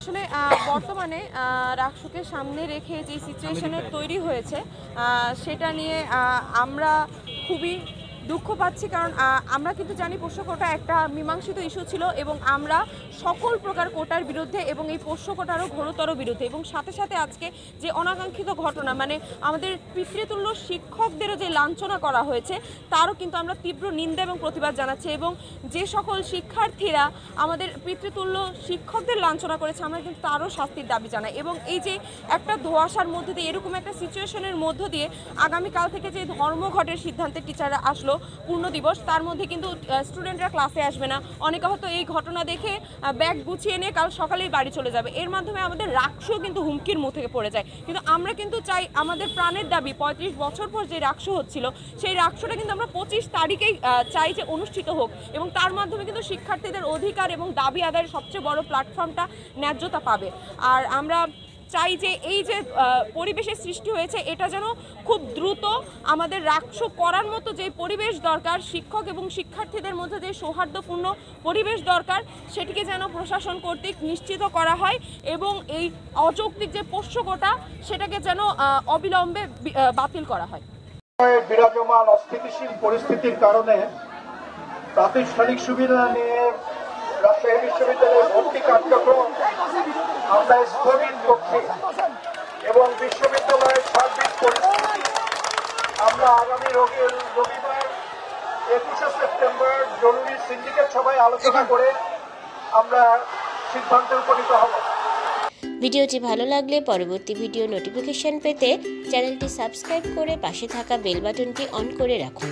আসলে বর্তমানে রাকসুকে সামনে রেখে যে সিচুয়েশনের তৈরি হয়েছে সেটা নিয়ে আমরা খুবই দুঃখ পাচ্ছি, কারণ আমরা কিন্তু জানি পোষ্য কোটা একটা মীমাংসিত ইস্যু ছিল এবং আমরা সকল প্রকার কোটার বিরুদ্ধে এবং এই পোষ্য কোটারও ঘোরতর বিরুদ্ধে। এবং সাথে সাথে আজকে যে অনাকাঙ্ক্ষিত ঘটনা, মানে আমাদের পিতৃতুল্য শিক্ষকদেরও যে লাঞ্ছনা করা হয়েছে, তারও কিন্তু আমরা তীব্র নিন্দা এবং প্রতিবাদ জানাচ্ছি। এবং যে সকল শিক্ষার্থীরা আমাদের পিতৃতুল্য শিক্ষকদের লাঞ্ছনা করেছে, আমরা কিন্তু তারও শাস্তির দাবি জানাই। এবং এই যে একটা ধোঁয়াশার মধ্যে দিয়ে, এরকম একটা সিচুয়েশনের মধ্য দিয়ে আগামীকাল থেকে যে ধর্মঘটের সিদ্ধান্তে টিচাররা আসলো পূর্ণ দিবস, তার মধ্যে কিন্তু স্টুডেন্টরা ক্লাসে আসবে না। অনেকে হয়তো এই ঘটনা দেখে ব্যাগ গুছিয়ে নিয়ে কাল সকালেই বাড়ি চলে যাবে। এর মাধ্যমে আমাদের রাকসু কিন্তু হুমকির মুখে পড়ে যায়। কিন্তু আমরা কিন্তু চাই, আমাদের প্রাণের দাবি 35 বছর পর যে রাকসু হচ্ছিল, সেই রাকসুটা কিন্তু আমরা 25 তারিখেই চাই যে অনুষ্ঠিত হোক, এবং তার মাধ্যমে কিন্তু শিক্ষার্থীদের অধিকার এবং দাবি আদায়ের সবচেয়ে বড় প্ল্যাটফর্মটা ন্যায্যতা পাবে। আর আমরা চাই যে এই যে পরিবেশের সৃষ্টি হয়েছে, এটা যেন খুব দ্রুত আমাদের রাকসু করার মতো যে পরিবেশ দরকার, শিক্ষক এবং শিক্ষার্থীদের মধ্যে যে সৌহার্দ্যপূর্ণ পরিবেশ দরকার, সেটিকে যেন প্রশাসন কর্তৃক নিশ্চিত করা হয় এবং এই অযৌক্তিক যে পোষ্য কোটা, সেটাকে যেন অবিলম্বে বাতিল করা হয়। বিরাজমান অস্থিতিশীল পরিস্থিতির কারণে প্রাতিষ্ঠানিক সুবিধা নিয়ে রাজশাহী বিশ্ববিদ্যালয়ের ভর্তি কার্যক্রম আমরা স্থগিত করছি এবং বিশ্ববিদ্যালয়ের সার্বিক পরিস্থিতি আমরা আগামী রবিবার 21শে সেপ্টেম্বর জরুরি সিন্ডিকেট সভায় আলোচনা করে আমরা সিদ্ধান্তে উপনীত হব। ভিডিওটি ভালো লাগলে পরবর্তী ভিডিও নোটিফিকেশন পেতে চ্যানেলটি সাবস্ক্রাইব করে পাশে থাকা বেল বাটনটি অন করে রাখুন।